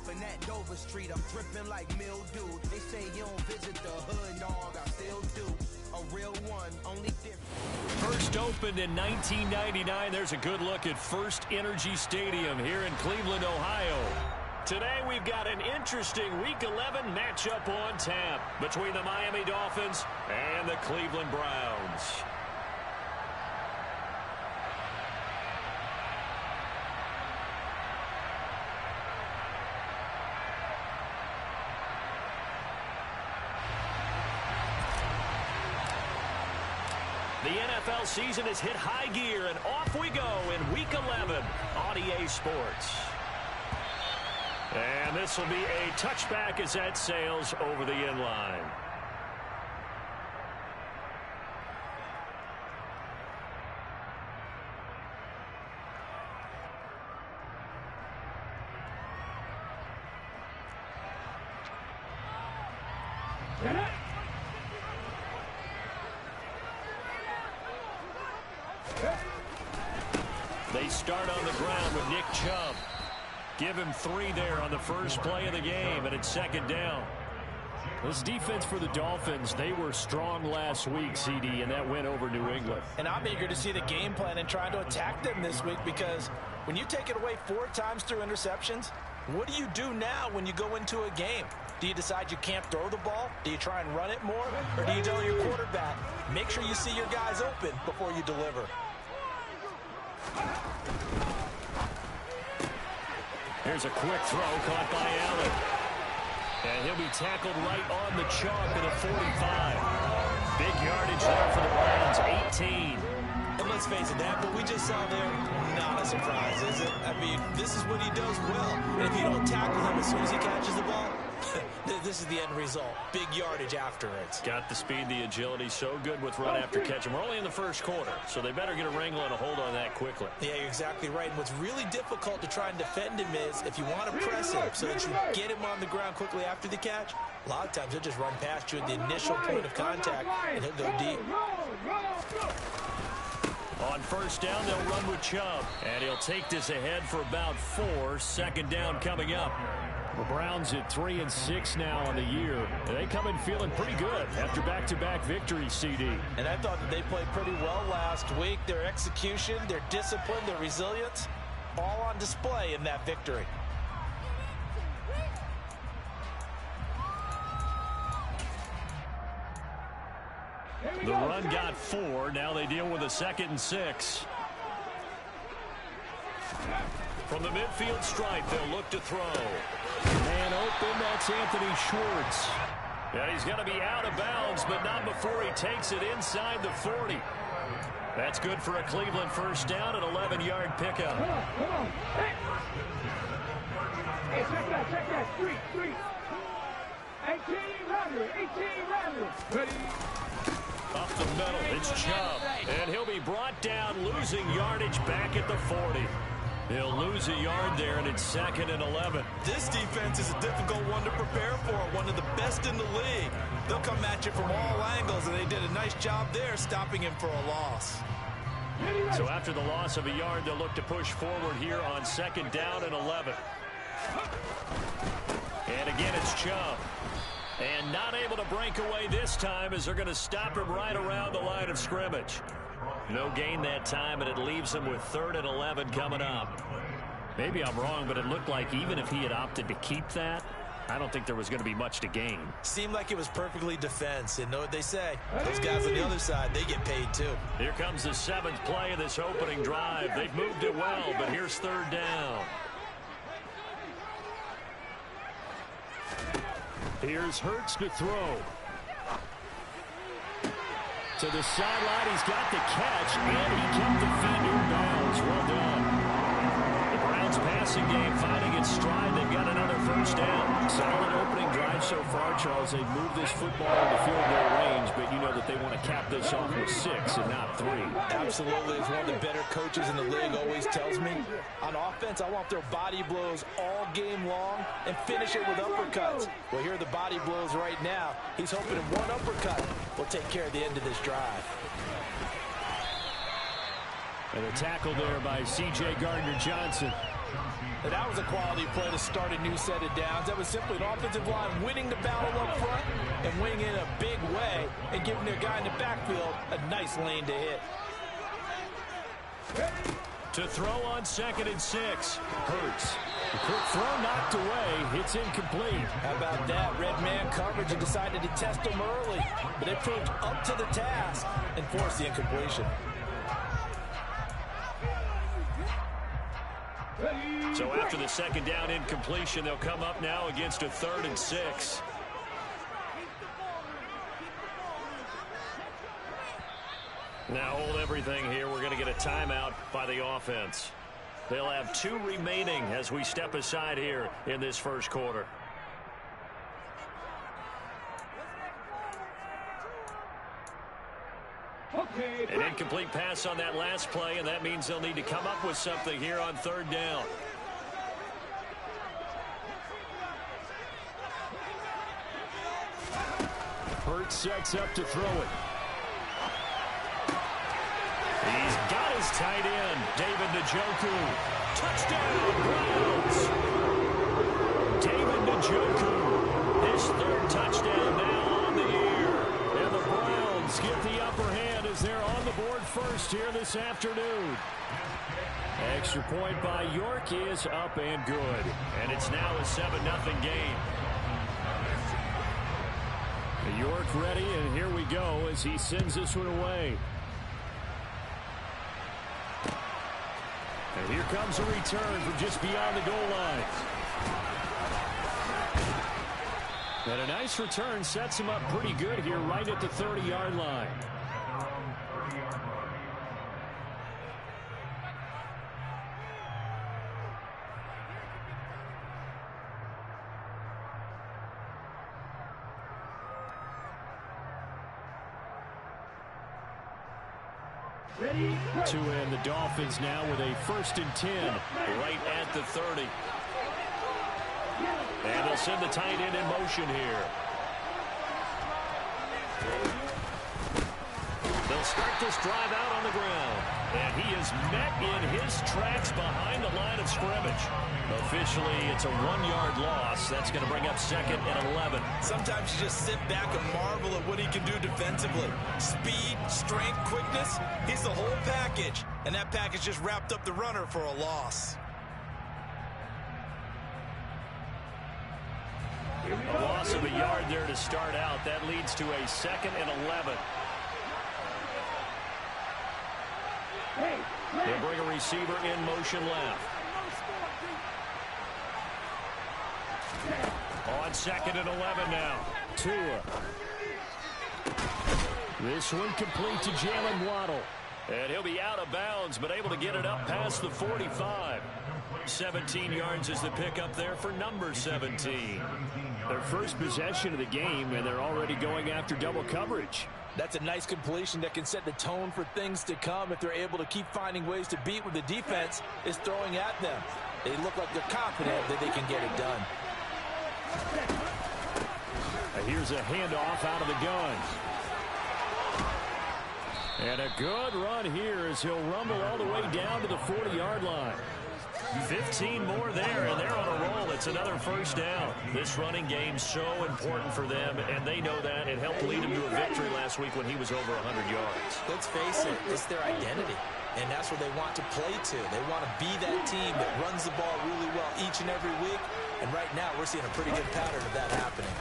Hopping at Dover Street, I'm dripping like mildew. They say you don't visit the hood, dog, I still do. A real one, only different. First opened in 1999. There's a good look at First Energy Stadium here in Cleveland, Ohio. Today we've got an interesting Week 11 matchup on tap between the Miami Dolphins and the Cleveland Browns. The NFL season has hit high gear, and off we go in Week 11 on EA Sports. And this will be a touchback as that sails over the end line. They start on the ground with Nick Chubb. Give him 3 there on the first play of the game, and it's second down. This defense for the Dolphins, they were strong last week, CD, and that win over New England. And I'm eager to see the game plan and trying to attack them this week, because when you take it away 4 times through interceptions, what do you do now when you go into a game? Do you decide you can't throw the ball? Do you try and run it more? Or do you tell your quarterback, make sure you see your guys open before you deliver? Here's a quick throw caught by Allen. And he'll be tackled right on the chalk at a 45. Big yardage there for the Browns, 18. And let's face it, that what we just saw there, not a surprise, is it? I mean, this is what he does well. And if you don't tackle him as soon as he catches the ball, this is the end result. Big yardage afterwards. Got the speed, the agility, so good with run after catch. And we're only in the first quarter, so they better get a wrangle and a hold on that quickly. Yeah, you're exactly right. And what's really difficult to try and defend him is if you want to press him so that you get him on the ground quickly after the catch, a lot of times he'll just run past you at the initial point of contact, and he'll go deep. On first down, they'll run with Chubb. And he'll take this ahead for about 4. Second down coming up. The Browns at 3-6 now on the year. They come in feeling pretty good after back-to-back victories, CD. And I thought that they played pretty well last week. Their execution, their discipline, their resilience, all on display in that victory. The run got 4. Now they deal with a 2nd and 6. From the midfield stripe, they'll look to throw. Man open, that's Anthony Schwartz. And he's going to be out of bounds, but not before he takes it inside the 40. That's good for a Cleveland first down, an 11-yard pickup. Come on. Hey, check that. Street. 18 rounder. Ready. Up the middle, it's Chubb. And he'll be brought down, losing yardage back at the 40. He'll lose a yard there, and it's 2nd and 11. This defense is a difficult one to prepare for, one of the best in the league. They'll come at you from all angles, and they did a nice job there stopping him for a loss. So after the loss of a yard, they'll look to push forward here on 2nd down and 11. And again, it's Chubb. And not able to break away this time as they're going to stop him right around the line of scrimmage. No gain that time, and it leaves him with 3rd and 11 coming up. Maybe I'm wrong, but it looked like even if he had opted to keep that, I don't think there was going to be much to gain. Seemed like it was perfectly defense. And know what they say? Those guys on the other side, they get paid too. Here comes the 7th play of this opening drive. They've moved it well, but here's 3rd down. Here's Hurts to throw. To the sideline, he's got the catch, and he kept the feet in bounds. Well done. The Browns passing game finding its stride. They've got another first down. Solid opening drive so far, Charles. They've moved this football into field goal range, but you know that they want to cap this off with 6 and not 3. Absolutely. As one of the better coaches in the league always tells me, on offense, I want their body blows all game long and finish it with uppercuts. Well, here are the body blows right now. He's hoping in one uppercut will take care of the end of this drive. And a tackle there by C.J. Gardner-Johnson. That was a quality play to start a new set of downs. That was simply an offensive line winning the battle up front and winning in a big way and giving their guy in the backfield a nice lane to hit. To throw on 2nd and 6. Hurts. The quick throw knocked away. It's incomplete. How about that? Red man coverage and decided to test him early. But they proved up to the task and forced the incompletion. So after the 2nd down incompletion, they'll come up now against a 3rd and 6. Now hold everything here. We're going to get a timeout by the offense. They'll have 2 remaining as we step aside here in this first quarter. An incomplete pass on that last play, and that means they'll need to come up with something here on 3rd down. Hurts sets up to throw it. He's got his tight end, David Njoku. Touchdown, Browns! David Njoku, his 3rd touchdown now on the year. And the Browns get the upper hand as they're on the board first here this afternoon. Extra point by York is up and good. And it's now a 7-0 game. York ready, and here we go as he sends this one away. And here comes a return from just beyond the goal line. And a nice return sets him up pretty good here right at the 30-yard line. To end the Dolphins now with a 1st and 10 right at the 30. And they'll send the tight end in motion here. They'll start this drive out on the ground. And he is met in his tracks behind the line of scrimmage. Officially, it's a 1-yard loss. That's going to bring up 2nd and 11. Sometimes you just sit back and marvel at what he can do defensively. Speed, strength, quickness, he's the whole package. And that package just wrapped up the runner for a loss. A loss of a yard there to start out. That leads to a 2nd and 11. They'll bring a receiver in motion left. On 2nd and 11 now. Tua. This one complete to Jalen Waddle. And he'll be out of bounds, but able to get it up past the 45. 17 yards is the pickup there for number 17. Their first possession of the game, and they're already going after double coverage. That's a nice completion that can set the tone for things to come if they're able to keep finding ways to beat what the defense is throwing at them. They look like they're confident that they can get it done. Here's a handoff out of the gun. And a good run here as he'll rumble all the way down to the 40-yard line. 15 more there, and they're on a roll. It's another 1st down. This running game's so important for them, and they know that. It helped lead them to a victory last week when he was over 100 yards. Let's face it, it's their identity, and that's what they want to play to. They want to be that team that runs the ball really well each and every week, and right now we're seeing a pretty good pattern of that happening.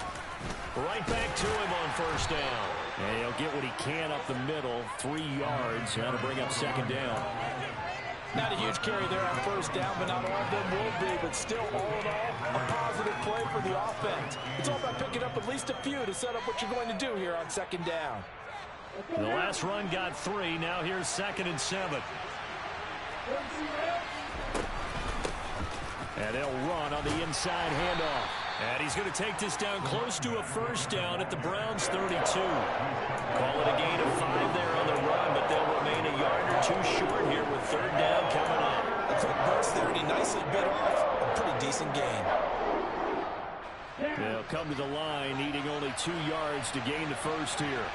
Right back to him on 1st down. And he'll get what he can up the middle, 3 yards. That'll bring up 2nd down. Not a huge carry there on 1st down, but not all of them will be. But still, all in all, a positive play for the offense. It's all about picking up at least a few to set up what you're going to do here on 2nd down. The last run got 3. Now here's 2nd and 7. And they'll run on the inside handoff. And he's going to take this down close to a 1st down at the Browns' 32. Call it a gain of 5 there on the run, but they'll remain a yard or 2 short here with 3rd down coming up. A quick burst there, and he nicely bit off a pretty decent gain. They'll come to the line, needing only 2 yards to gain the 1st here.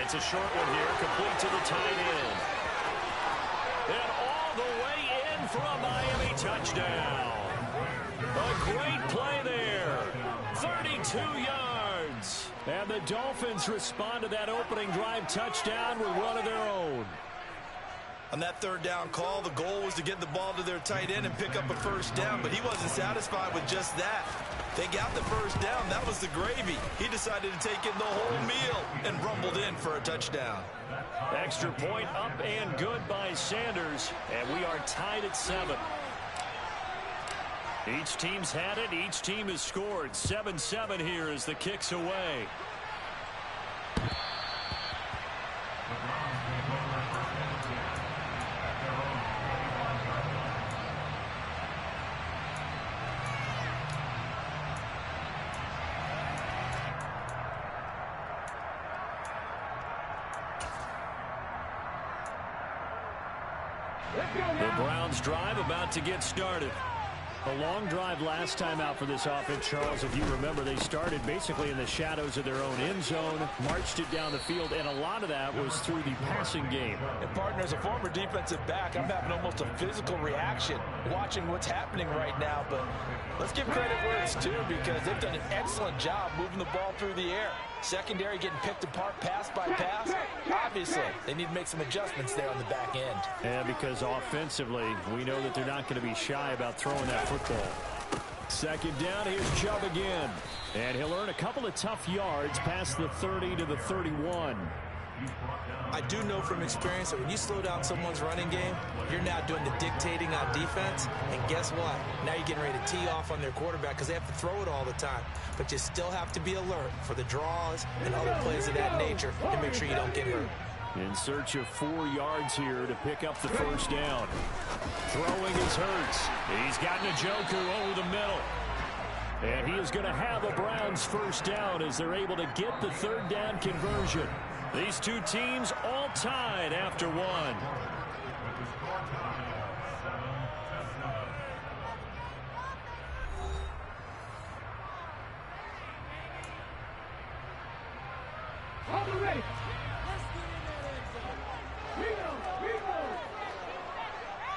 It's a short one here, complete to the tight end. 2 yards. And the Dolphins respond to that opening drive touchdown with one of their own. On that third down call, the goal was to get the ball to their tight end and pick up a first down, but he wasn't satisfied with just that. They got the first down. That was the gravy. He decided to take in the whole meal and rumbled in for a touchdown. Extra point up and good by Sanders, and we are tied at 7. Each team's had it. Each team has scored. 7-7 here as the kick's away. The Browns drive about to get started. A long drive last time out for this offense, Charles. If you remember, they started basically in the shadows of their own end zone, marched it down the field, and a lot of that was through the passing game. And partner, as a former defensive back, I'm having almost a physical reaction watching what's happening right now. But let's give credit where it's due, because they've done an excellent job moving the ball through the air. Secondary getting picked apart pass by pass. Obviously, they need to make some adjustments there on the back end. Yeah, because offensively, we know that they're not going to be shy about throwing that football. Second down, here's Chubb again. And he'll earn a couple of tough yards past the 30 to the 31. I do know from experience that when you slow down someone's running game, you're now doing the dictating on defense. And guess what? Now you're getting ready to tee off on their quarterback because they have to throw it all the time. But you still have to be alert for the draws and other plays of that nature to make sure you don't get hurt. In search of 4 yards here to pick up the first down. Throwing is Hurts. He's got Njoku over the middle. And he is going to have a Browns first down as they're able to get the third down conversion. These two teams all tied after one. Ready.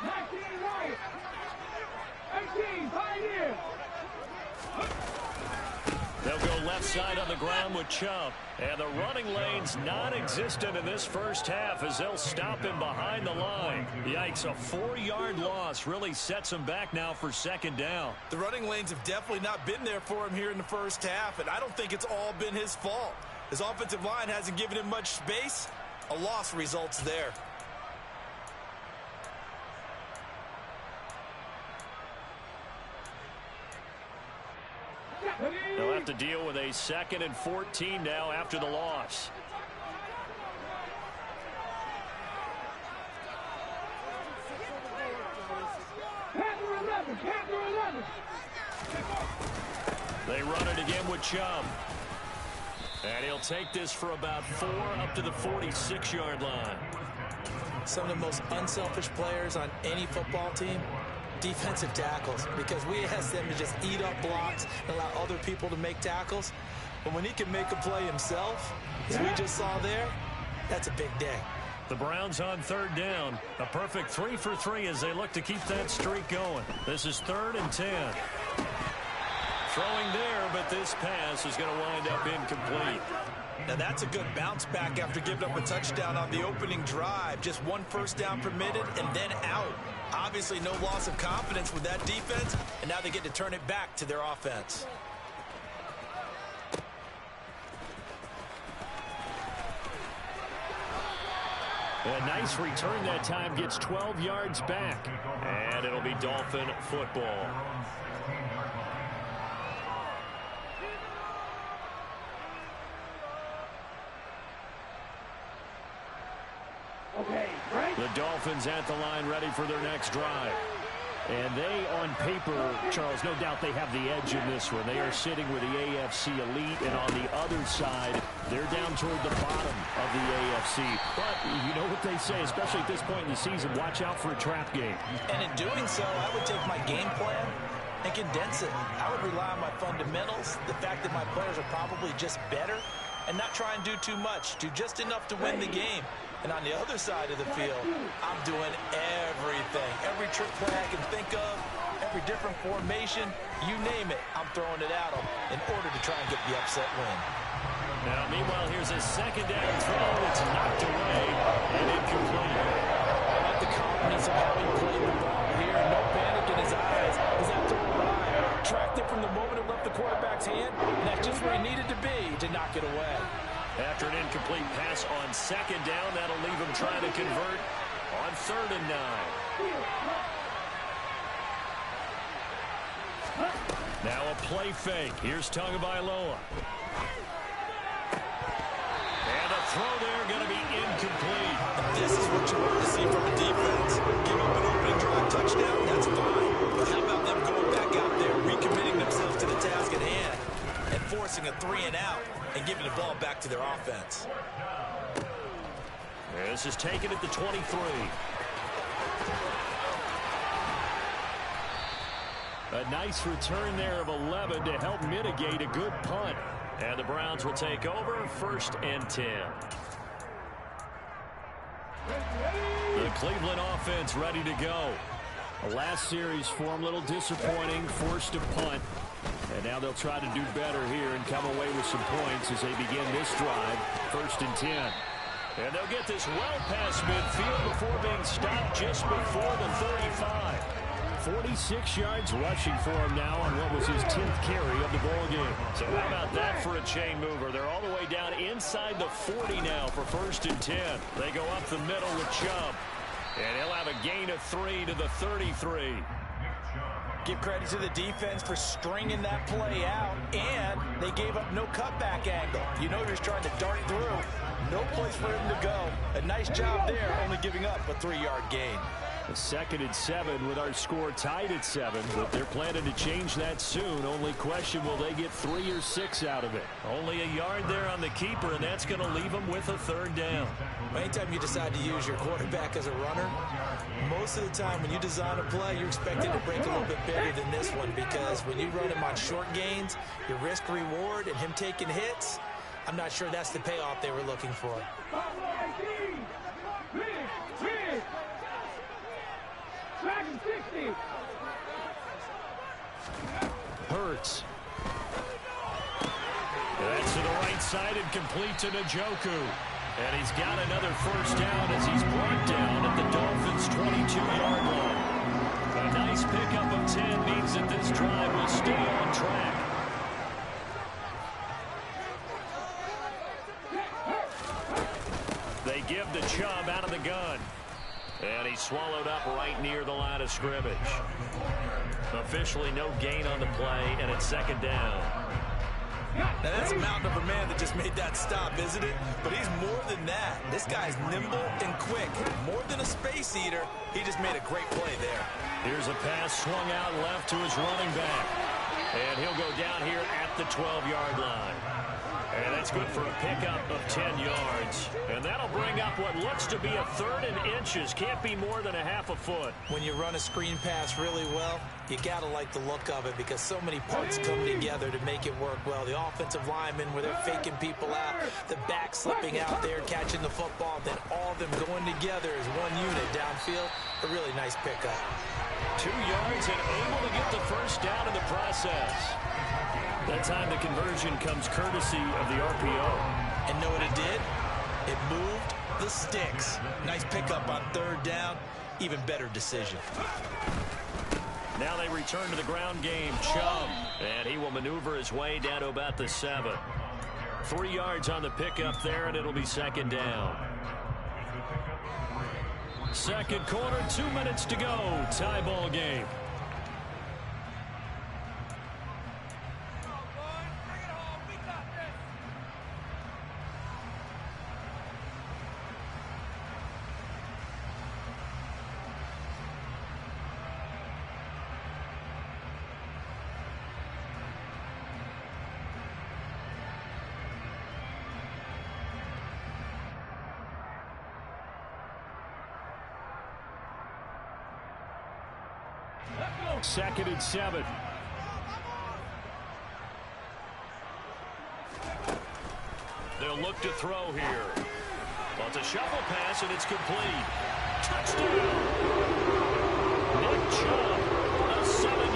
19 right. 18 Pioneer. They'll go left side on the ground with Chubb. And the running lane's non-existent in this first half as they'll stop him behind the line. Yikes, a 4-yard loss really sets him back now for second down. The running lanes have definitely not been there for him here in the first half, and I don't think it's all been his fault. His offensive line hasn't given him much space. A loss results there. They'll have to deal with a 2nd and 14 now after the loss. They run it again with Chubb. And he'll take this for about 4 up to the 46-yard line. Some of the most unselfish players on any football team, defensive tackles, because we ask them to just eat up blocks and allow other people to make tackles. But when he can make a play himself, as we just saw there, that's a big day. The Browns on third down. A perfect 3 for 3 as they look to keep that streak going. This is 3rd and 10. Throwing there, but this pass is going to wind up incomplete. Now that's a good bounce back after giving up a touchdown on the opening drive. Just 1 first down permitted and then out. Obviously no loss of confidence with that defense, and now they get to turn it back to their offense. A nice return that time, gets 12 yards back. And it'll be Dolphin football. Okay, right. The Dolphins at the line ready for their next drive. And they, on paper, Charles, no doubt they have the edge in this one. They are sitting with the AFC elite, and on the other side, they're down toward the bottom of the AFC. But you know what they say, especially at this point in the season, watch out for a trap game. And in doing so, I would take my game plan and condense it. I would rely on my fundamentals, the fact that my players are probably just better, and not try and do too much, do just enough to win the game. And on the other side of the field, I'm doing everything. Every trick play I can think of, every different formation, you name it, I'm throwing it at them in order to try and get the upset win. Now, meanwhile, here's a second down throw. It's knocked away and incomplete. I like the confidence of how he played the ball here. No panic in his eyes as that throw arrived. Tracked it from the moment it left the quarterback's hand, and that's just where he needed to be to knock it away. After an incomplete pass on second down, that'll leave him trying to convert on 3rd and 9. Now a play fake. Here's Tagovailoa. And a throw there going to be incomplete. This is what you want to see from a defense. Give up an opening drive touchdown, that's fine. But how about them going back out there, recommitting themselves to the task at hand, and forcing a 3-and-out and giving the ball back to their offense. This is taken at the 23. A nice return there of 11 to help mitigate a good punt. And the Browns will take over 1st and 10. The Cleveland offense ready to go. The last series for them, a little disappointing, forced to punt. And now they'll try to do better here and come away with some points as they begin this drive, 1st and 10. And they'll get this well past midfield before being stopped just before the 35. 46 yards rushing for him now on what was his 10th carry of the ball game. So how about that for a chain mover? They're all the way down inside the 40 now for 1st and 10. They go up the middle with Chubb. And he'll have a gain of 3 to the 33. Give credit to the defense for stringing that play out, and they gave up no cutback angle. You know, he's trying to dart through. No place for him to go. A nice job there, only giving up a 3-yard gain. A 2nd and 7 with our score tied at 7, but they're planning to change that soon. Only question, will they get 3 or 6 out of it? Only a yard there on the keeper, and that's going to leave them with a 3rd down. Anytime you decide to use your quarterback as a runner, most of the time when you design a play, you're expected to break a little bit bigger than this one, because when you run him on short gains, your risk-reward and him taking hits, I'm not sure that's the payoff they were looking for. Hurts. That's to the right side and complete to Njoku. And he's got another 1st down as he's brought down at the Dolphins' 22-yard line. A nice pickup of 10 means that this drive will stay on track. They give the Chubb out of the gun. And he's swallowed up right near the line of scrimmage. Officially no gain on the play, and it's 2nd down. Now that's a mountain of a man that just made that stop, isn't it? But he's more than that. This guy's nimble and quick. More than a space eater, he just made a great play there. Here's a pass swung out left to his running back. And he'll go down here at the 12-yard line. And that's good for a pickup of 10 yards. And that'll bring up what looks to be a 3rd and inches. Can't be more than a half a foot. When you run a screen pass really well, you got to like the look of it, because so many parts come together to make it work well. The offensive linemen, where they're faking people out, the back slipping out there, catching the football, then all of them going together as one unit downfield. A really nice pickup. 2 yards and able to get the 1st down in the process. That time the conversion comes courtesy of the RPO. And know what it did? It moved the sticks. Nice pickup on 3rd down. Even better decision. Now they return to the ground game. Chubb. And he will maneuver his way down to about the 7. 3 yards on the pickup there, and it'll be 2nd down. 2nd quarter, 2 minutes to go. Tie ball game. Second and 7. They'll look to throw here. Well, it's a shuffle pass, and it's complete. Touchdown! Nick Chubb, a 7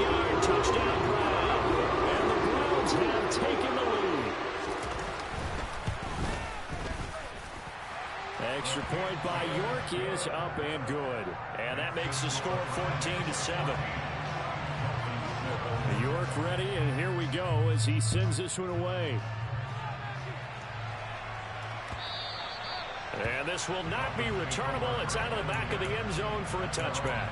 attempt by York is up and good. And that makes the score 14-7. York ready, and here we go as he sends this one away. And this will not be returnable. It's out of the back of the end zone for a touchback.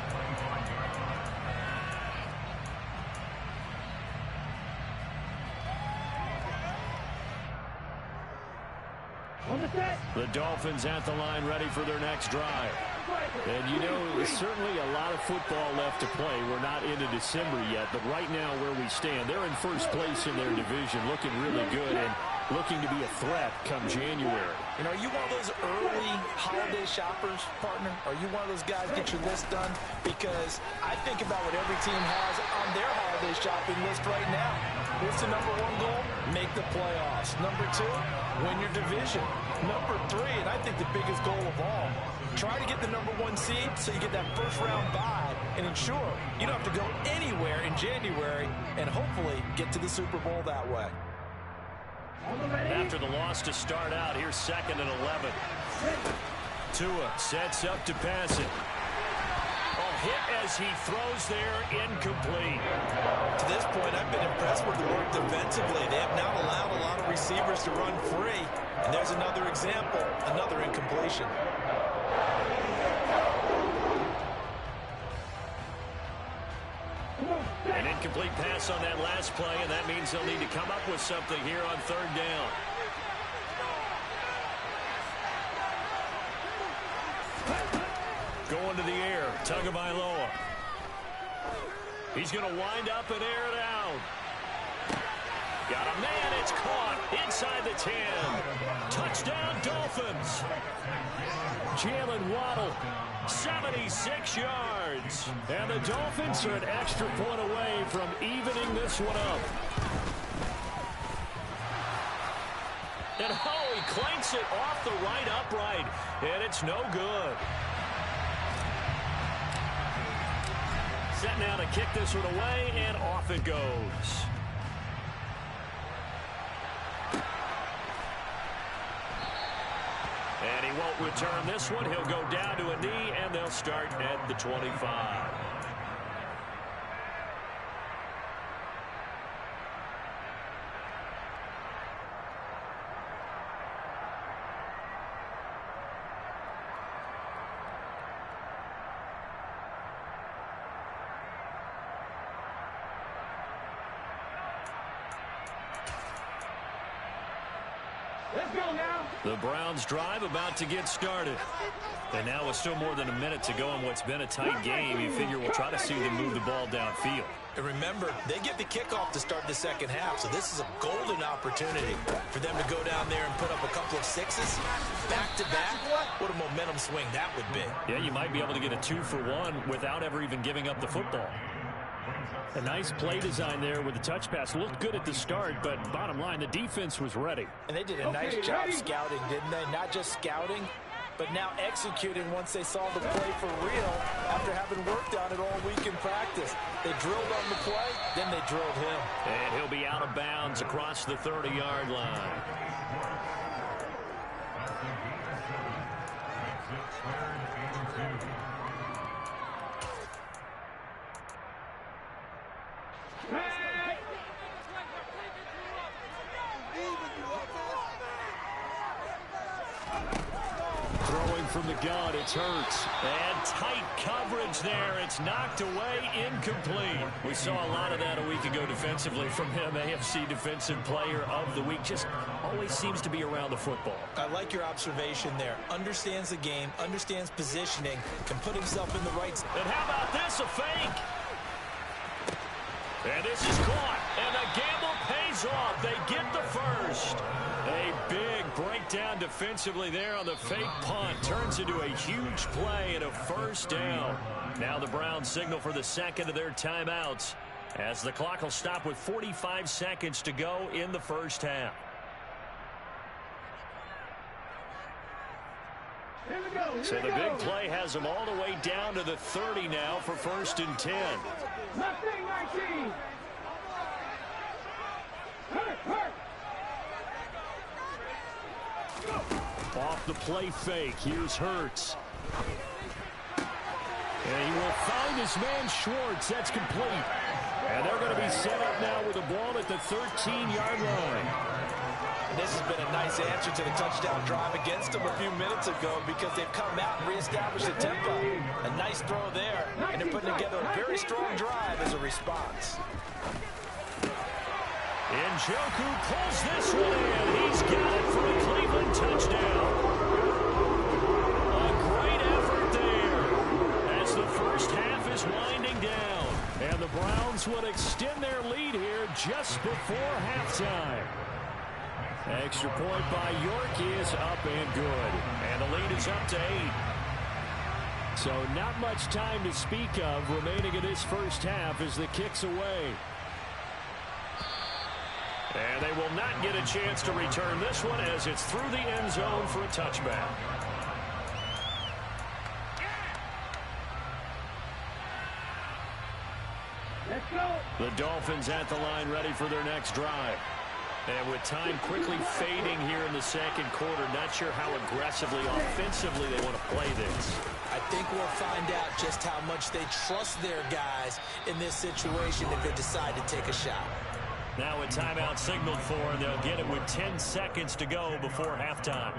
The Dolphins at the line ready for their next drive. And you know, there's certainly a lot of football left to play. We're not into December yet, but right now where we stand, they're in first place in their division, looking really good and looking to be a threat come January. And are you one of those early holiday shoppers, partner? Are you one of those guys get your list done? Because I think about what every team has on their holiday shopping list right now. What's the number one goal? Make the playoffs. Number two, win your division. Number three, and I think the biggest goal of all, try to get the number one seed so you get that first round bye and ensure you don't have to go anywhere in January and hopefully get to the Super Bowl that way. After the loss to start out, here's 2nd and 11. Tua sets up to pass it. Hit as he throws there, incomplete. To this point, I've been impressed with the work defensively. They have now allowed a lot of receivers to run free. And there's another example, another incompletion. An incomplete pass on that last play, and that means they'll need to come up with something here on 3rd down. Going to the air, Tagovailoa. He's going to wind up and air it out. Got a man, it's caught inside the 10. Touchdown, Dolphins. Jalen Waddle, 76 yards. And the Dolphins are an extra point away from evening this one up. And he clanks it off the right upright, and it's no good. Set now to kick this one away, and off it goes. And he won't return this one. He'll go down to a knee, and they'll start at the 25. Let's go now. The Browns drive about to get started. And now with still more than a minute to go in what's been a tight game, you figure we'll try to see them move the ball downfield. And remember, they get the kickoff to start the second half, so this is a golden opportunity for them to go down there and put up a couple of sixes back-to-back. What a momentum swing that would be. Yeah, you might be able to get a 2-for-1 without ever even giving up the football. A nice play design there with the touch pass. Looked good at the start, but bottom line, the defense was ready. And they did a nice job scouting, didn't they? Not just scouting, but now executing once they saw the play for real after having worked on it all week in practice. They drilled on the play, then they drilled him. And he'll be out of bounds across the 30-yard line. From the gun, it's Hurts. And tight coverage there. It's knocked away, incomplete. We saw a lot of that a week ago defensively from him. AFC Defensive Player of the Week. Just always seems to be around the football. I like your observation there. Understands the game, understands positioning, can put himself in the right. And how about this, a fake? And this is caught. And the gamble pays off. They get the first. A big breakdown defensively there on the fake punt. Turns into a huge play and a first down. Now the Browns signal for the second of their timeouts as the clock will stop with 45 seconds to go in the first half. So the big play has them all the way down to the 30 now for 1st and 10. Left thing, 19. Hurt. Off the play fake, here's Hurts. And he will find his man Schwartz. That's complete. And they're going to be set up now with the ball at the 13-yard line. This has been a nice answer to the touchdown drive against them a few minutes ago because they've come out and reestablished the tempo. A nice throw there, and they're putting together a very strong drive as a response. Njoku pulls this one in. He's got it for a Cleveland touchdown. A great effort there as the first half is winding down. And the Browns would extend their lead here just before halftime. Extra point by York is up and good. And the lead is up to 8. So not much time to speak of remaining in this first half as the kick's away. And they will not get a chance to return this one as it's through the end zone for a touchback. Let's go. The Dolphins at the line ready for their next drive. And with time quickly fading here in the second quarter, not sure how aggressively, offensively they want to play this. I think we'll find out just how much they trust their guys in this situation if they decide to take a shot. Now a timeout signaled for, and they'll get it with 10 seconds to go before halftime.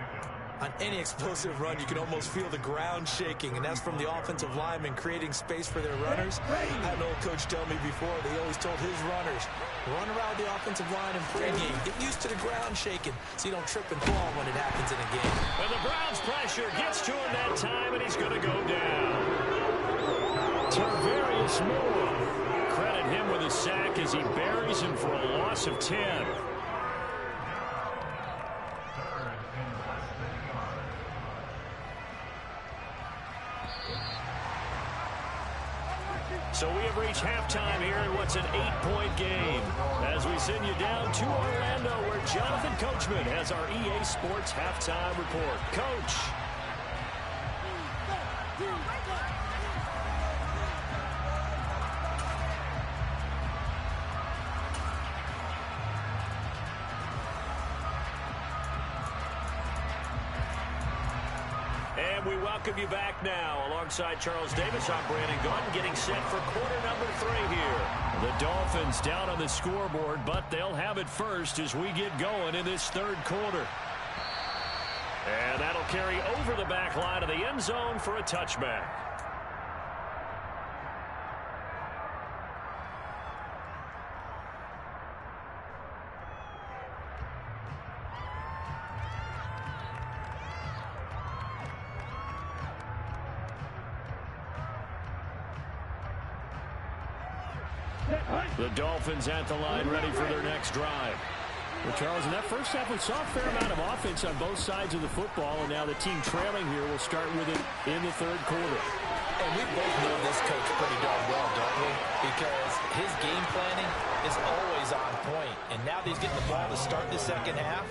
On any explosive run, you can almost feel the ground shaking, and that's from the offensive linemen creating space for their runners. I had an old coach tell me before, they always told his runners, run around the offensive line in pregame. Get used to the ground shaking so you don't trip and fall when it happens in a game. And the Browns' pressure gets to him that time, and he's going to go down. Tarvarius Moore. Credit him with a sack as he buries him for a loss of 10. So we have reached halftime here in what's an 8-point game as we send you down to Orlando where Jonathan Coachman has our EA Sports halftime report. Coach. And we welcome you back now. Alongside Charles Davis, I'm Brandon Gaudin getting set for quarter number 3 here. The Dolphins down on the scoreboard, but they'll have it first as we get going in this third quarter. And that'll carry over the back line of the end zone for a touchback. The Dolphins at the line ready for their next drive. Well, Charles, in that first half, we saw a fair amount of offense on both sides of the football, and now the team trailing here will start with it in the third quarter. And we both know this coach pretty darn well, don't we? Because his game planning is always on point. And now that he's getting the ball to start the second half,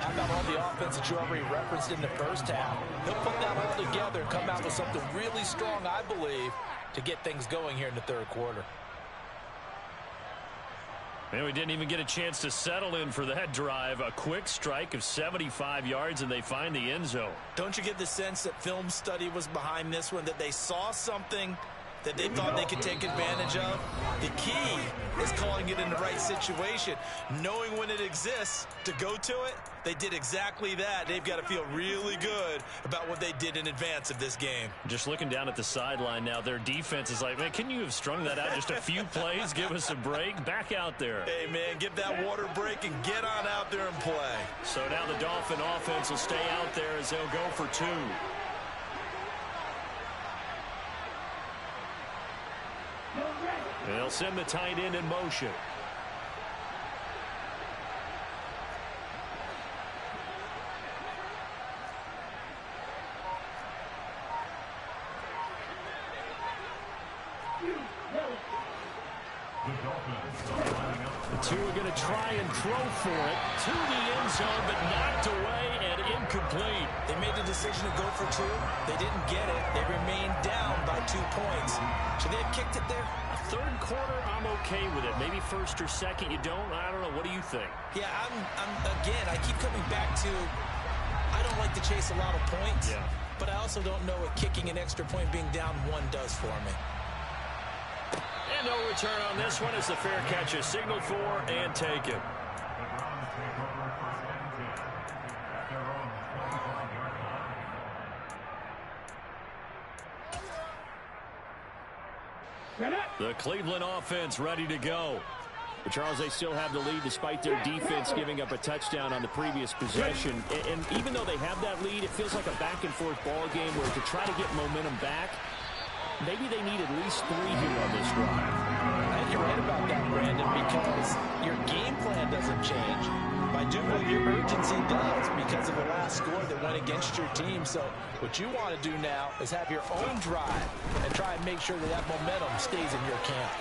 how about all the offense that you already referenced in the first half? He'll put that all together, come out with something really strong, I believe, to get things going here in the third quarter. And we didn't even get a chance to settle in for that drive. A quick strike of 75 yards, and they find the end zone. Don't you get the sense that film study was behind this one, that they saw something that they thought they could take advantage of? The key is calling it in the right situation. Knowing when it exists to go to it, they did exactly that. They've got to feel really good about what they did in advance of this game. Just looking down at the sideline now, their defense is like, man, can you have strung that out just a few plays? Give us a break. Back out there. Hey, man, give that water break and get on out there and play. So now the Dolphin offense will stay out there as they'll go for 2. They'll send the tight end in motion. The two are going to try and throw for it to the end zone, but knocked away and incomplete. They made the decision to go for 2. They didn't get it. They remained down by 2 points. Should they have kicked it there? Third quarter, I'm okay with it. Maybe first or second, you don't. I don't know. What do you think? Yeah, again, I keep coming back to, I don't like to chase a lot of points, but I also don't know what kicking an extra point being down 1 does for me. And no return on this one as the fair catch is signaled for and taken. The Cleveland offense ready to go. But Charles, they still have the lead despite their defense giving up a touchdown on the previous possession. And even though they have that lead, it feels like a back-and-forth ball game where to try to get momentum back, maybe they need at least 3 here on this drive. I think you're right about that, Brandon, because your game plan doesn't change. By doing what your urgency does because of the last score that went against your team. So what you want to do now is have your own drive and try and make sure that that momentum stays in your camp.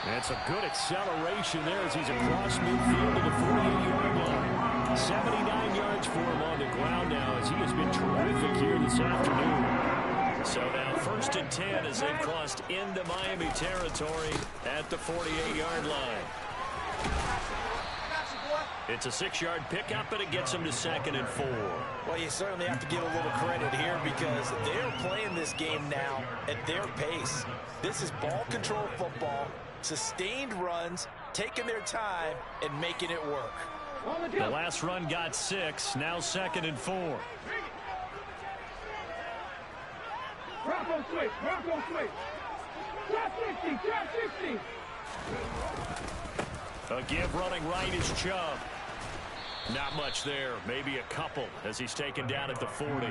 That's a good acceleration there as he's across midfield to the 48-yard line. 79 yards for him on the ground now as he has been terrific here this afternoon. So now 1st and 10 as they've crossed into Miami territory at the 48-yard line. It's a 6-yard pickup, and it gets them to 2nd and 4. Well, you certainly have to give a little credit here because they're playing this game now at their pace. This is ball control football, sustained runs, taking their time, and making it work. The last run got 6, now 2nd and 4. Bronco switch, Bronco switch. Trap 60, trap 60. A give running right is Chubb. Not much there, maybe a couple as he's taken down at the 40.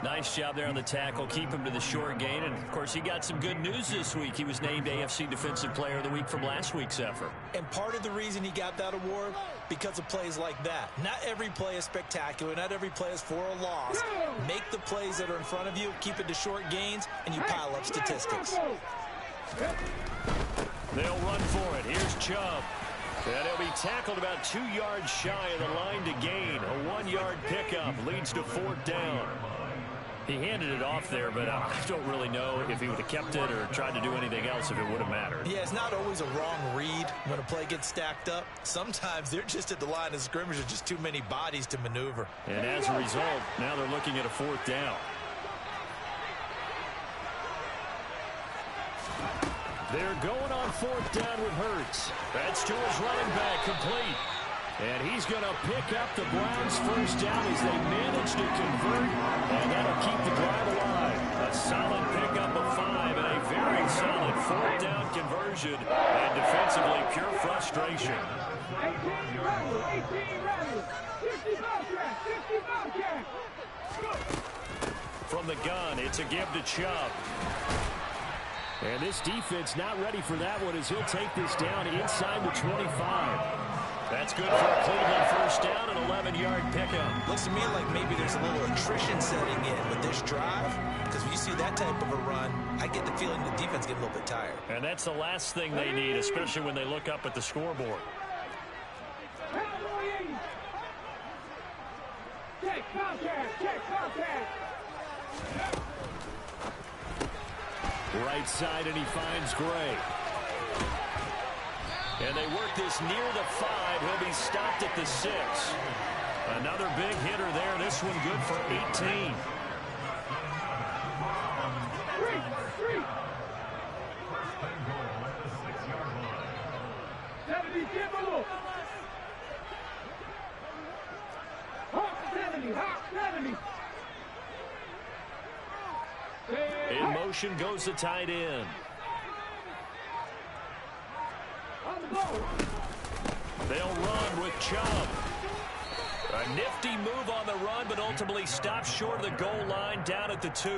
Nice job there on the tackle. Keep him to the short gain. And, of course, he got some good news this week. He was named AFC Defensive Player of the Week from last week's effort. And part of the reason he got that award, because of plays like that. Not every play is spectacular. Not every play is for a loss. Make the plays that are in front of you, keep it to short gains, and you pile up statistics. They'll run for it. Here's Chubb. And he'll be tackled about 2 yards shy of the line to gain. A 1-yard pickup leads to 4th down. He handed it off there, but I don't really know if he would have kept it or tried to do anything else if it would have mattered. Yeah, it's not always a wrong read when a play gets stacked up. Sometimes they're just at the line of scrimmage. There's just too many bodies to maneuver. And as a result, now they're looking at a 4th down. They're going on 4th down with Hurts. That's to his running back, complete. And he's going to pick up the Browns' 1st down as they manage to convert. And that'll keep the drive alive. A solid pickup of 5 and a very solid 4th down conversion. And defensively, pure frustration. 18 rattle, 18 rattle. 50 Bobcat, 50 Bobcat. From the gun, it's a give to Chubb. And this defense not ready for that one as he'll take this down inside the 25. That's good for a Cleveland 1st down, an 11-yard pickup. Looks to me like maybe there's a little attrition setting in with this drive, because when you see that type of a run, I get the feeling the defense gets a little bit tired. And that's the last thing they need, especially when they look up at the scoreboard. Check contact, check contact. Right side, and he finds Gray. And they work this near the 5. He'll be stopped at the 6. Another big hitter there. This one good for 18. Three. 70, Kimberly. Hawk 70, Hawk 70. In motion goes the tight end. They'll run with Chubb. A nifty move on the run, but ultimately stops short of the goal line down at the 2.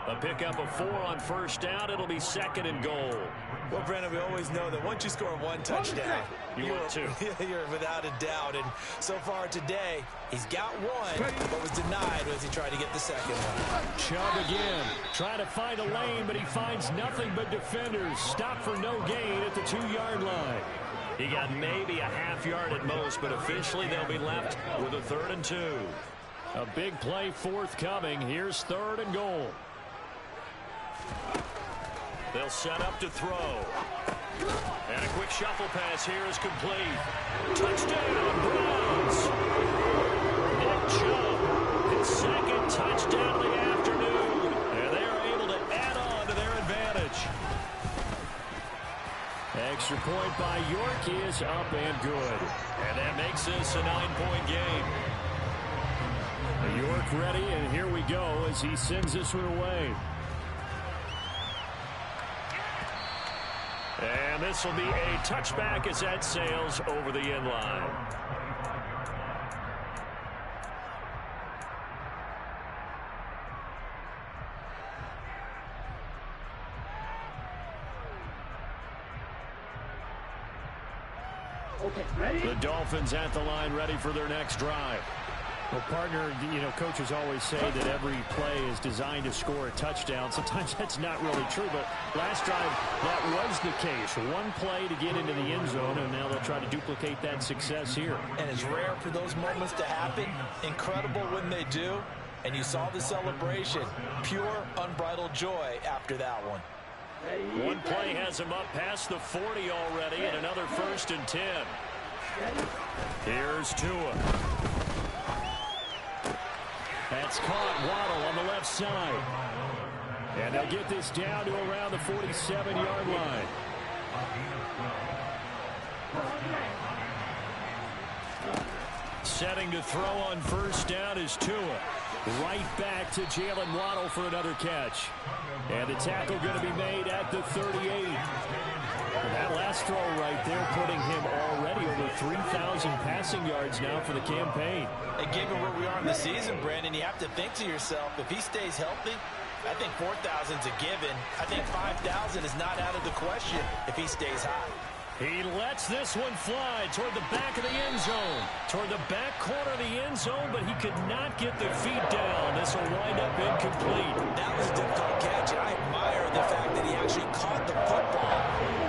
A pickup of 4 on 1st down. It'll be 2nd and goal. Well, Brandon, we always know that once you score 1 touchdown, you're without a doubt. And so far today, he's got 1, but was denied as he tried to get the 2nd one. Chubb again, trying to find a lane, but he finds nothing but defenders. Stop for no gain at the 2-yard line. He got maybe a half yard at most, but officially they'll be left with a 3rd and 2. A big play forthcoming. Here's 3rd and goal. They'll set up to throw. And a quick shuffle pass here is complete. Touchdown, Browns. Nick Chubb, his second touchdown of the afternoon. And they are able to add on to their advantage. Extra point by York is up and good. And that makes this a 9-point game. York ready, and here we go as he sends this one away. And this will be a touchback as that sails over the end line. Okay, ready? The Dolphins at the line ready for their next drive. Well, partner, coaches always say that every play is designed to score a touchdown. Sometimes that's not really true, but last drive, that was the case. One play to get into the end zone, and now they'll try to duplicate that success here. And it's rare for those moments to happen. Incredible when they do. And you saw the celebration. Pure, unbridled joy after that one. One play has him up past the 40 already, and another 1st and 10. Here's Tua. That's caught. Waddle on the left side. And they'll get this down to around the 47-yard line. Setting to throw on 1st down is Tua. Right back to Jalen Waddle for another catch. And the tackle going to be made at the 38. And that last throw right there putting him already over 3,000 passing yards now for the campaign. And given where we are in the season, Brandon, you have to think to yourself, if he stays healthy, I think 4,000 is a given. I think 5,000 is not out of the question if he stays high. He lets this one fly toward the back of the end zone. Toward the back corner of the end zone, but he could not get the feet down. This will wind up incomplete. That was a difficult catch. I admire the fact that he actually caught the football.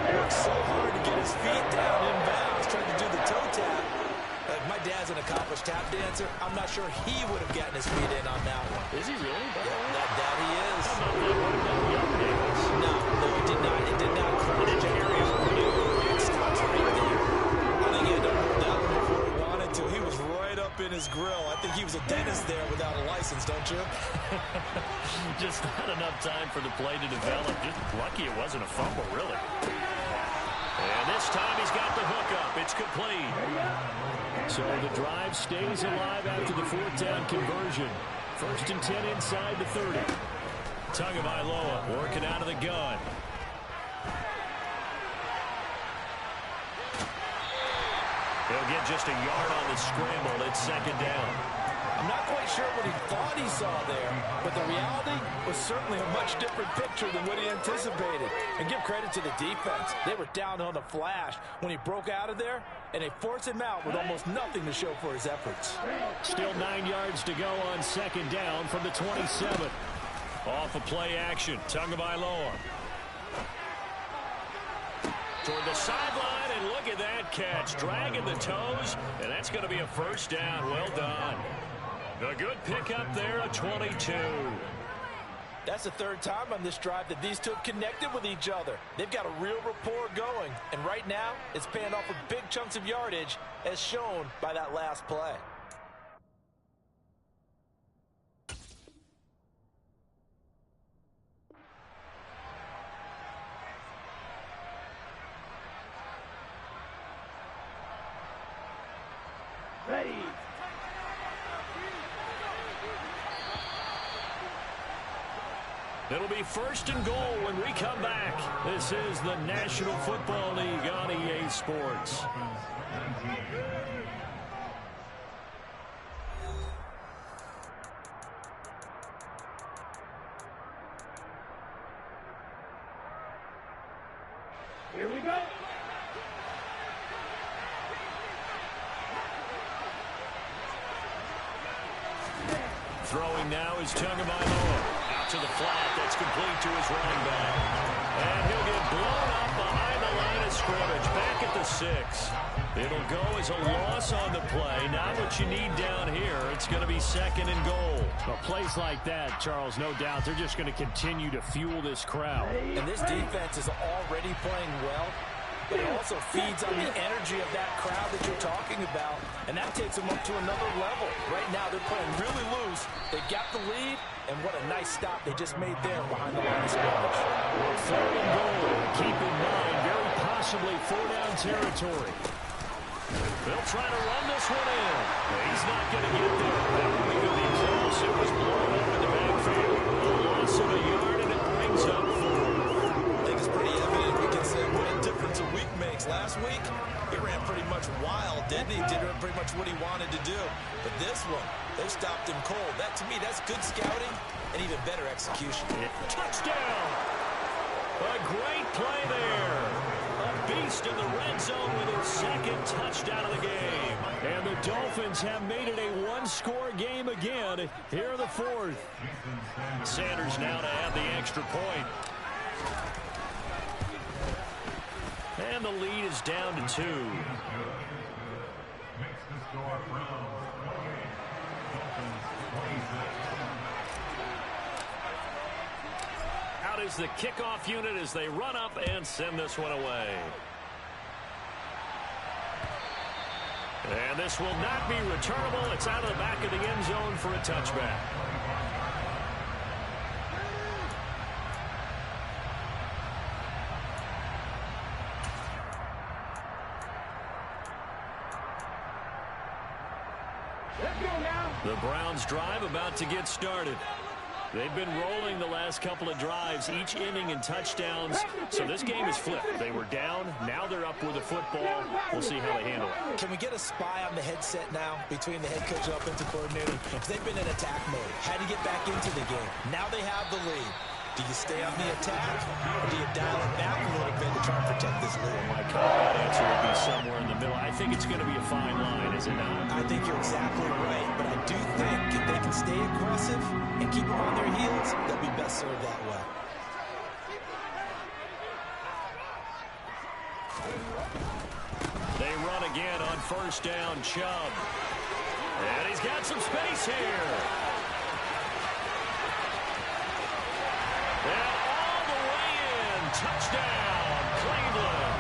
Worked so hard to get his feet down in bounds, trying to do the toe tap. My dad's an accomplished tap dancer. I'm not sure he would have gotten his feet in on that one. Is he really? Yeah, that he is. No, it did not. It did not carry it stops right there. I think he had to hold that one before he wanted to. He was right up in his grill. I think he was a dentist there without a license, don't you? Just not enough time for the play to develop. Just lucky it wasn't a fumble, really. And this time he's got the hook up. It's complete. So the drive stays alive after the 4th down conversion. 1st and 10 inside the 30. Tagovailoa working out of the gun. He'll get just a yard on the scramble. It's 2nd down. I'm not quite sure what he thought he saw there, but the reality was certainly a much different picture than what he anticipated. And give credit to the defense. They were down on the flash when he broke out of there, and they forced him out with almost nothing to show for his efforts. Still 9 yards to go on 2nd down from the 27. Off of play action, Tagovailoa. Toward the sideline, and look at that catch. Dragging the toes, and that's going to be a 1st down. Well done. A good pickup there, a 22. That's the 3rd time on this drive that these two have connected with each other. They've got a real rapport going, and right now it's paying off with big chunks of yardage, as shown by that last play. Ready. It'll be 1st and goal when we come back. This is the National Football League on EA Sports. Here we go. Throwing now is Tagovailoa. Out to the flat. That's complete to his running back. And he'll get blown up behind the line of scrimmage. Back at the 6. It'll go as a loss on the play. Not what you need down here. It's going to be 2nd and goal. Well, plays like that, Charles, no doubt, they're just going to continue to fuel this crowd. And this defense is already playing well. but it also feeds on the energy of that crowd that you're talking about, and that takes them up to another level. Right now, they're playing really loose. They got the lead, and what a nice stop they just made there behind the line of scrimmage. Third and goal. Keep in mind, very possibly 4-down territory. They'll try to run this one in. He's not going to get there. That would be good. The exhaust was blown up in the backfield. A loss of a yard, and it brings up 4. I think it's pretty evident. We can say what a difference a week makes. Last week, he ran pretty much wild, didn't he? Did pretty much what he wanted to do. But this one, they stopped him cold. That, to me, that's good scouting and even better execution. Touchdown! A great play there. A beast in the red zone with his second touchdown of the game. And the Dolphins have made it a one-score game again here in the fourth. Sanders now to add the extra point. And the lead is down to 2. Out is the kickoff unit as they run up and send this one away. And this will not be returnable. It's out of the back of the end zone for a touchback. The Browns drive about to get started. They've been rolling the last couple of drives, each inning in touchdowns, so this game is flipped. They were down, now they're up with the football. We'll see how they handle it. Can we get a spy on the headset now between the head coach and offensive coordinator? Because they've been in attack mode. Had to get back into the game. Now they have the lead. Do you stay on the attack, or do you dial it back a little bit to try and protect this lead? My comment answer would be somewhere in the middle. I think it's going to be a fine line, is it not? I think you're exactly right, but I do think if they can stay aggressive and keep them on their heels, they'll be best served that way. They run again on first down, Chubb. And he's got some space here. And all the way in. Touchdown, Cleveland.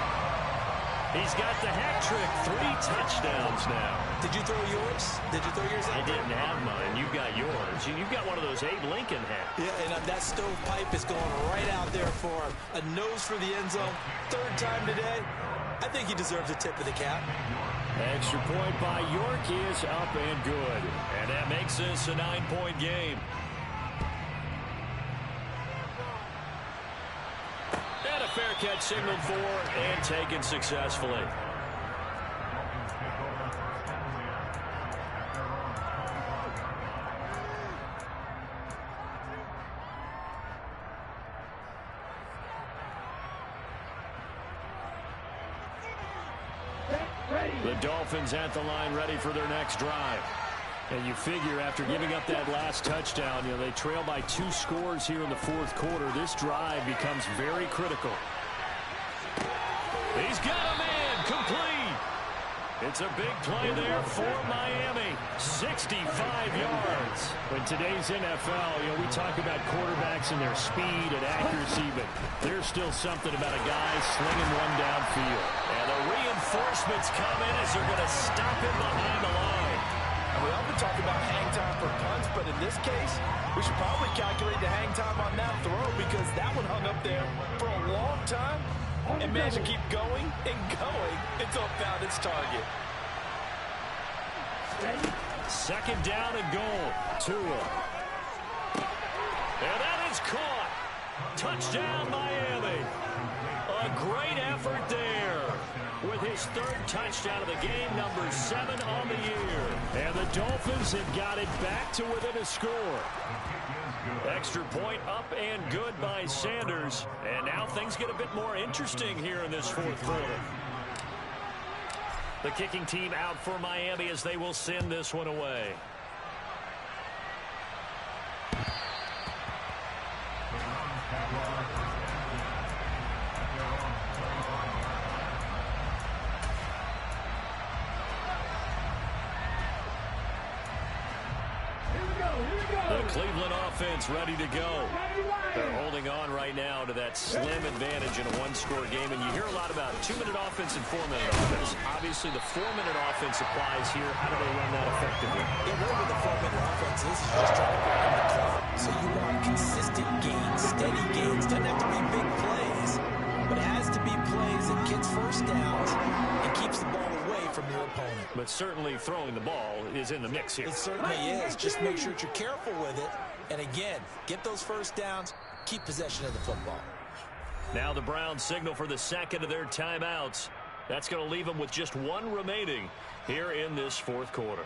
He's got the hat trick. 3 touchdowns now. Did you throw yours? Did you throw yours out? I didn't have mine. You've got yours. You've got one of those Abe Lincoln hats. Yeah, and that stovepipe is going right out there for him. A nose for the end zone. 3rd time today. I think he deserves a tip of the cap. Extra point by York is up and good. And that makes this a 9-point game. And a fair catch signaled for and taken successfully. The Dolphins at the line ready for their next drive. And you figure after giving up that last touchdown, they trail by 2 scores here in the 4th quarter. This drive becomes very critical. He's got a man complete. It's a big play there for Miami. 65 yards. In today's NFL, we talk about quarterbacks and their speed and accuracy, but there's still something about a guy slinging one downfield. And the reinforcements come in as they're going to stop him behind the line. And we often talk about hang time for punts, but in this case, we should probably calculate the hang time on that throw because that one hung up there for a long time and managed to keep going and going until it found its target. 2nd down and goal. Tua. And that is caught. Touchdown, Miami. A great effort there with his 3rd touchdown of the game, number 7 on the year. And the Dolphins have got it back to within a score. Extra point up and good by Sanders. And now things get a bit more interesting here in this 4th quarter. The kicking team out for Miami as they will send this one away. The Cleveland offense ready to go. They're holding on right now to that slim advantage in a one-score game. And you hear a lot about 2-minute offense and 4-minute offense. Obviously, the 4-minute offense applies here. How do they run that effectively? Yeah, really with the 4-minute offense, this is just trying to run the clock. So you want consistent gains, steady gains. Doesn't have to be big plays, but it has to be plays that gets first downs and keeps the ball away from your opponent. But certainly throwing the ball is in the mix here. It certainly is. Just make sure that you're careful with it. And again, get those first downs, keep possession of the football. Now the Browns signal for the second of their timeouts. That's going to leave them with just one remaining here in this fourth quarter.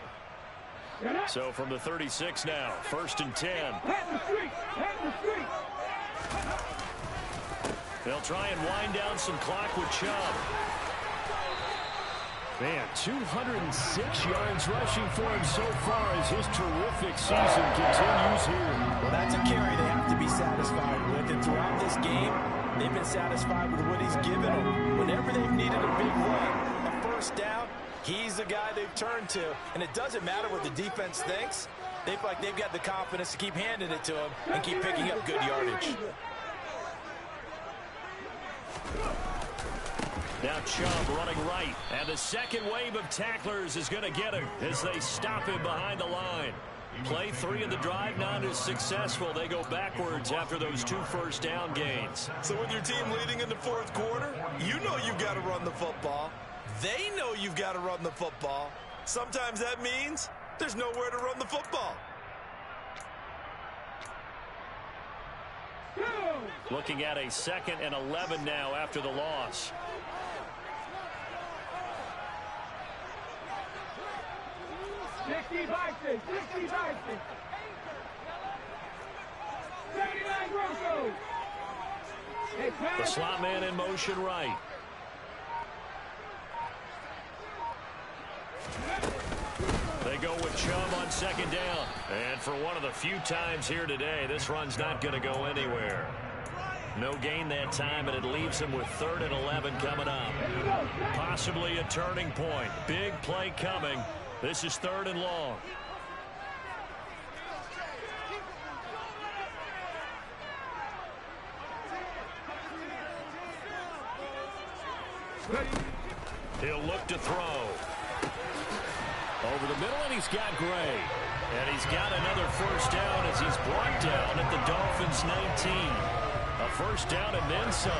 So from the 36 now, 1st and 10. They'll try and wind down some clock with Chubb. Man, 206 yards rushing for him so far as his terrific season continues here. Well, that's a carry they have to be satisfied with. And throughout this game, they've been satisfied with what he's given them. Whenever they've needed a big run, a first down, he's the guy they've turned to. And it doesn't matter what the defense thinks. They feel like they've got the confidence to keep handing it to him and keep picking up good yardage. Now Chubb running right, and the second wave of tacklers is going to get him as they stop him behind the line. Play 3 of the drive not as successful. They go backwards after those 2 first down gains. So with your team leading in the fourth quarter, you know you've got to run the football. They know you've got to run the football. Sometimes that means there's nowhere to run the football. Looking at a 2nd and 11 now after the loss. The slot man in motion right. They go with Chubb on 2nd down. And for one of the few times here today, this run's not going to go anywhere. No gain that time, and it leaves him with 3rd and 11 coming up. Possibly a turning point. Big play coming. This is 3rd and long. He'll look to throw. Over the middle, and he's got Gray. And he's got another first down as he's brought down at the Dolphins' 19. A first down and then some.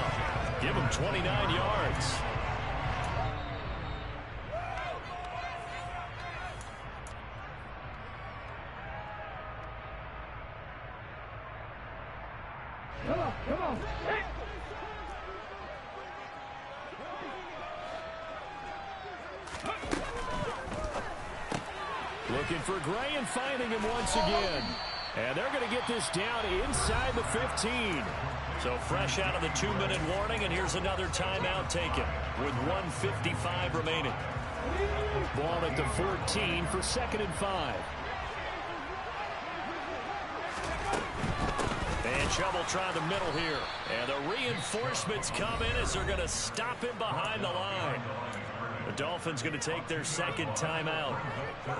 Give him 29 yards. Come on. Looking for Gray and finding him once again. And they're going to get this down inside the 15. So fresh out of the 2-minute warning, and here's another timeout taken with 1:55 remaining. Ball at the 14 for 2nd and 5. And Chubb will try the middle here. And the reinforcements come in as they're going to stop him behind the line. The Dolphins going to take their 2nd timeout.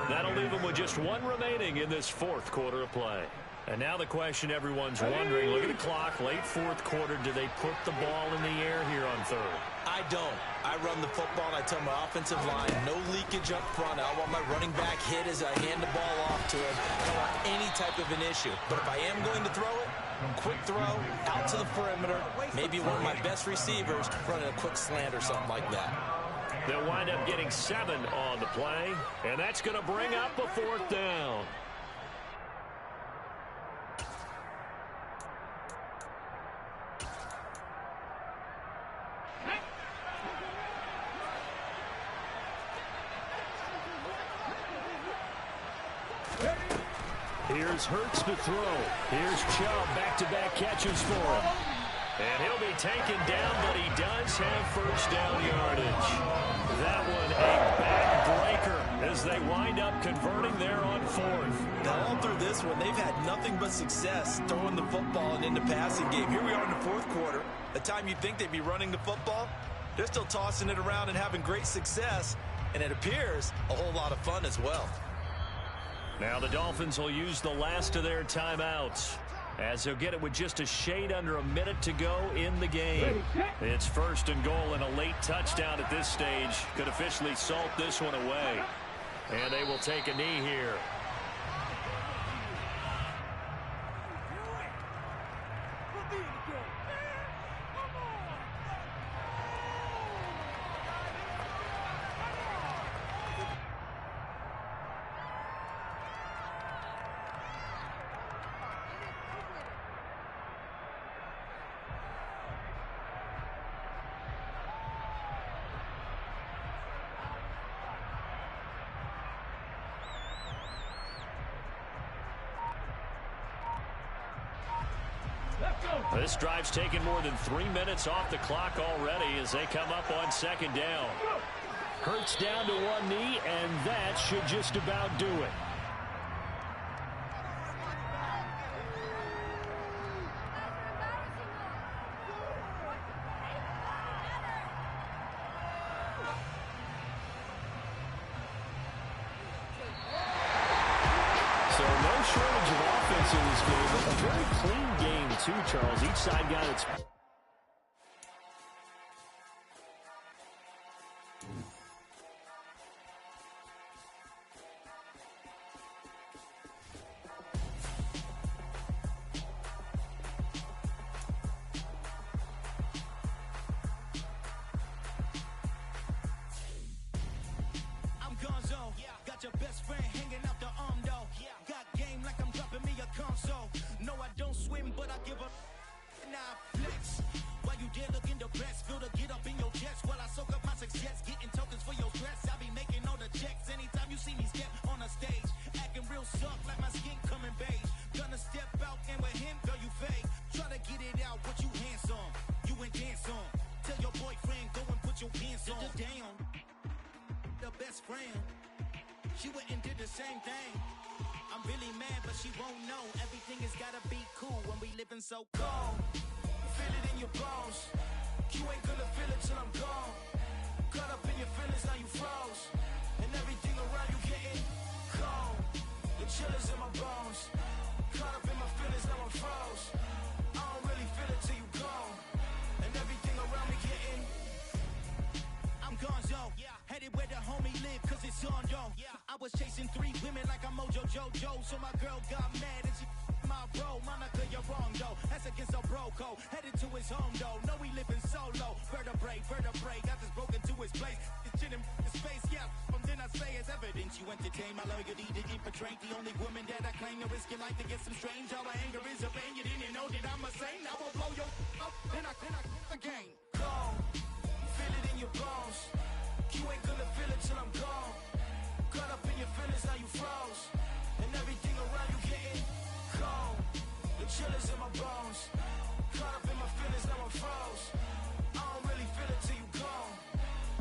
That'll leave them with just 1 remaining in this 4th quarter of play. And now the question everyone's wondering, look at the clock, late 4th quarter, do they put the ball in the air here on 3rd? I don't. I run the football, and I tell my offensive line, no leakage up front. I want my running back hit as I hand the ball off to him. I don't want any type of an issue. But if I am going to throw it, quick throw, out to the perimeter, maybe one of my best receivers running a quick slant or something like that. They'll wind up getting 7 on the play, and that's going to bring up a 4th down. Here's Hurts to throw. Here's Chubb, back-to-back catches for him. And he'll be taken down, but he does have first down yardage. That one a backbreaker as they wind up converting there on 4th. Now all through this one, they've had nothing but success throwing the football and in the passing game. Here we are in the 4th quarter. The time you'd think they'd be running the football, they're still tossing it around and having great success. And it appears a whole lot of fun as well. Now the Dolphins will use the last of their timeouts, as they'll get it with just a shade under a minute to go in the game. It's 1st and goal, and a late touchdown at this stage could officially salt this one away. And they will take a knee here. This drive's taken more than 3 minutes off the clock already as they come up on 2nd down. Hurts down to one knee, and that should just about do it. So no shortage of offense in this game, but a very clean game too, Charles. Each side got its... Got your best friend hanging out the arm though. Got game like I'm dropping me a console. No, I don't swim, but I give a nah flex. While you there looking depressed, feel the get up in your chest while I soak up my success, getting tokens for your stress. I be making all the checks anytime you see me step on a stage, acting real suck like my skin coming beige. Gonna step out and with him, girl, you fake. Try to get it out, but you handsome. You ain't dance on. Tell your boyfriend go and put your pants on. Down, the best friend. She went and did the same thing. I'm really mad, but she won't know. Everything has gotta be cool when we living so cold. Feel it in your bones. You ain't gonna feel it till I'm gone. Caught up in your feelings, now you froze. And everything around you getting cold. The chill is in my bones. Caught up in my feelings, now I'm froze. I don't really feel it till you gone. And everything around me getting... I'm gonzo. Headed where the homie live, cause it's on, yo. I was chasing 3 women like I'm Mojo Jojo, so my girl got mad and she my bro. Monica, you're wrong, though. That's against a bro code. Headed to his home, though. No, we living solo. Vertebrae, got this broken to his place. It's chin in his face, yeah. From then I say it's evidence you entertain my loyalty to infiltrate. The only woman that I claim to risk your life to get some strange. All my anger is a pain. You didn't know that I'm a saint. I will blow your up, then I again. Go, feel it in your bones. You ain't gonna feel it till I'm gone. Caught up in your feelings, now you froze. And everything around you getting cold. The chill is in my bones. Caught up in my feelings, now I'm froze. I don't really feel it till you gone.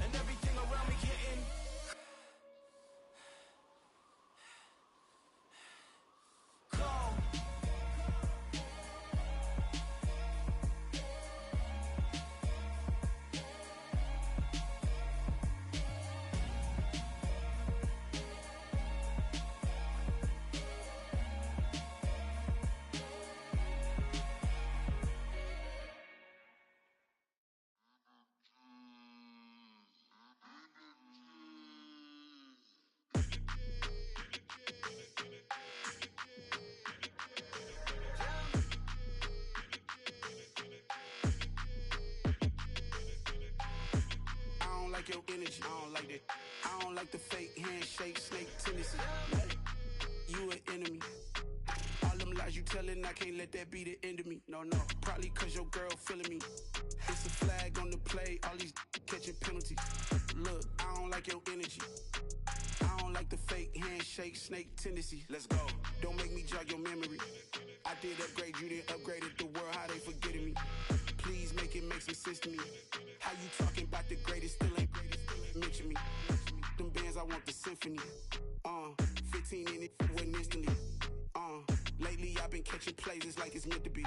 And everything around me getting cold. Your energy, I don't like that. I don't like the fake handshake, snake tendency. You an enemy. All them lies you telling, I can't let that be the end of me. No, probably cause your girl feeling me. It's a flag on the play, all these catching penalties. Look, I don't like your energy. I don't like the fake handshake, snake tendency. Let's go. Don't make me jog your memory. I did upgrade, you didn't upgrade it. The world, how they forgetting me. Please make it make some sense to me. How you talking about the greatest, still ain't greatest, mention me. Them bands, I want the symphony. 15 in it, went instantly. Lately I've been catching plays, it's like it's meant to be.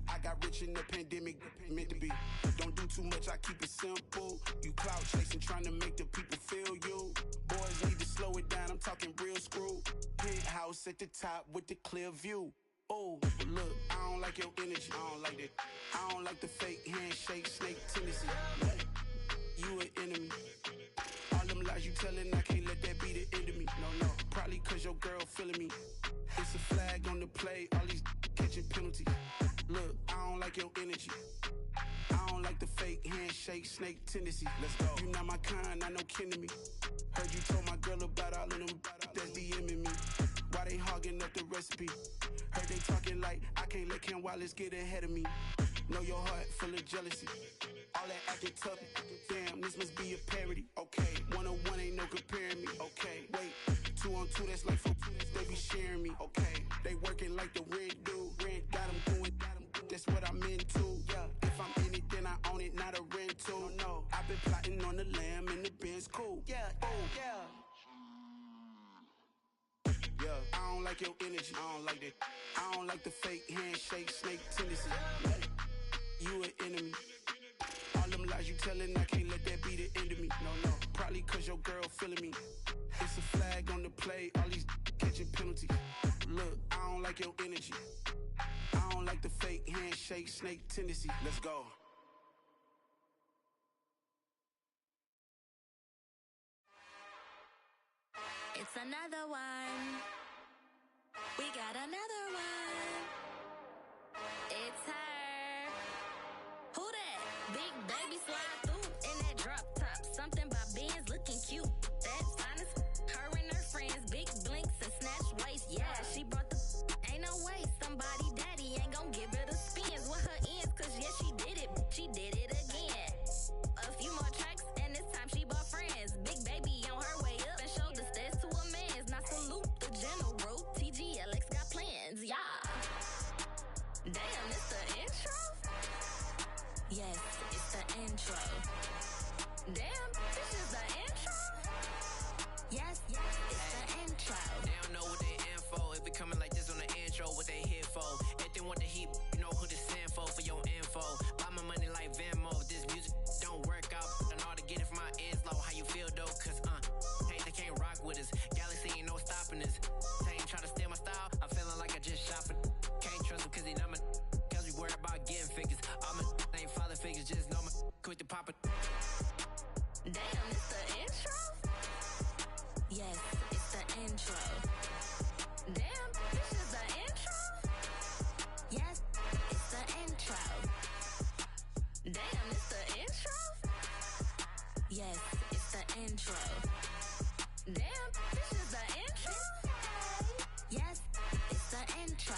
I got rich in the pandemic, meant to be. Don't do too much, I keep it simple. You clout chasing, trying to make the people feel you. Boys need to slow it down, I'm talking real screw. Penthouse at the top with the clear view. Oh, look, I don't like your energy. I don't like that. I don't like the fake handshake, snake tendency. You an enemy. All them lies you telling, I can't let that be the end of me. No, probably cause your girl feeling me. It's a flag on the play, all these catching penalties. Look, I don't like your energy. I don't like the fake handshake, snake tendency. Let's go. You not my kind, not no kin to me. Heard you told my girl about all of them that's DMing me. Why they hogging up the recipe? Heard they talking like I can't let Ken Wallace get ahead of me. Know your heart full of jealousy. All that acting tough. Damn, this must be a parody. Okay, 1-on-1 ain't no comparing me. Okay, wait, 2-on-2 that's like 4. They be sharing me. Okay, they working like the rent do. Rent got them doing. That's what I'm into. Yeah, if I'm in it, then I own it, not a rental. No, I've been plotting on the lamb and the Benz cool. Yeah, yeah. Yeah, I don't like your energy. I don't like that. I don't like the fake handshake, snake tendency. You an enemy. All them lies you telling, I can't let that be the end of me. No, probably cause your girl feeling me. It's a flag on the play, all these catching penalties. Look, I don't like your energy. I don't like the fake handshake, snake tendency. Let's go. It's another one. We got another one. It's her. Who that? Big baby slide through in that drop top. Something by Benz looking cute. That's honest. Her and her friends, big blinks and snatch waist. Yeah, she brought the. Ain't no way somebody daddy ain't gon' give her the spins with her ends. Cause yeah, she did it. She did it again. A few more tracks and this time she bought friends. Big baby on her way up and showed the stairs to a man's. Now salute the general. TGLX got plans, yeah. Damn, it's the intro? Yes, it's the intro. Damn, this is the intro? Yes, it's the intro. They don't know what they in for. If it coming like this on the intro, what they here for? If they want the heat, you know who to send for your info. Buy my money like Venmo. If this music don't work out, I know how to get it from my ends low. How you feel though? Cause hey, they can't rock with us. Galaxy ain't no stopping us. They ain't trying to steal my style. I'm feeling like I just shot for. Can't trust him cause he not my. Cause we worried about getting figures. All my ain't father figures, just know my. Quick to pop it. Damn, it's the intro? Yes, it's the intro. Damn, this is the intro? Yes, it's the intro. Damn, it's the intro? Yes, it's the intro. Damn, this is the intro? Yes, it's the intro.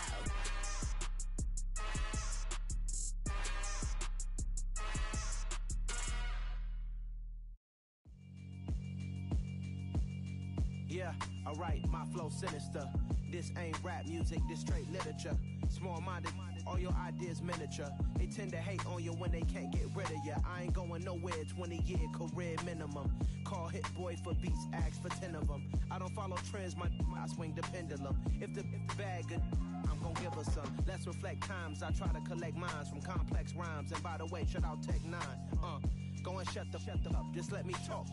Yeah, alright, my flow sinister. This ain't rap music, this straight literature. Small-minded, all your ideas miniature. They tend to hate on you when they can't get rid of you. I ain't going nowhere, 20-year career minimum. Call Hit Boy for beats, ask for 10 of them. I don't follow trends, I swing the pendulum. If the bag good, I'm gon' give her some. Let's reflect times, I try to collect minds from complex rhymes. And by the way, shout out Tech 9. Go and shut the up, just let me talk.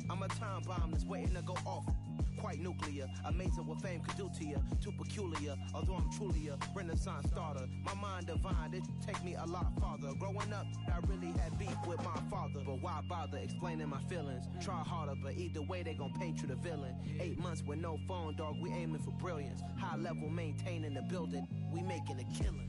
I'm a time bomb that's waiting to go off. Quite nuclear, amazing what fame could do to you. Too peculiar, although I'm truly a renaissance starter. My mind divine, it take me a lot farther. Growing up, I really had beef with my father. But why bother explaining my feelings? Try harder, but either way they gon' paint you the villain. 8 months with no phone, dog, we aiming for brilliance. High level maintaining the building, we making a killing.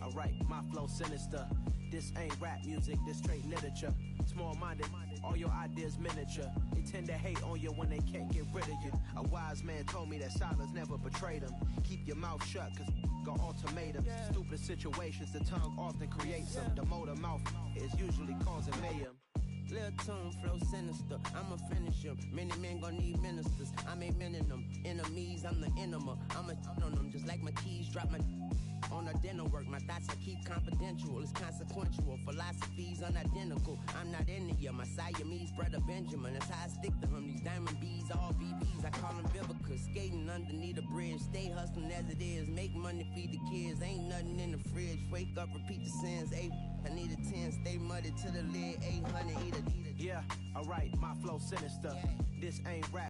Alright, my flow sinister. This ain't rap music, this straight literature. Small-minded, all your ideas miniature. They tend to hate on you when they can't get rid of you. A wise man told me that silence never betrayed him. Keep your mouth shut, cause got ultimatums. Stupid situations, the tongue often creates them. The motor mouth is usually causing mayhem. Lil' tune, flow sinister, I'ma finish him. Many men gon' need ministers, I'm aiming them. Enemies, I'm the enema. I'ma on them, just like my keys, drop my on a dinner work. My thoughts I keep confidential, it's consequential. Philosophies unidentical, I'm not into you. My Siamese brother Benjamin, that's how I stick to him. These diamond bees, all BBs, I call them Vivica. Skating underneath a bridge, stay hustling as it is. Make money, feed the kids, ain't nothing in the fridge. Wake up, repeat the sins, I need a 10, stay muddy to the lid, 800, eat a. Yeah, alright, my flow sinister. This ain't rap.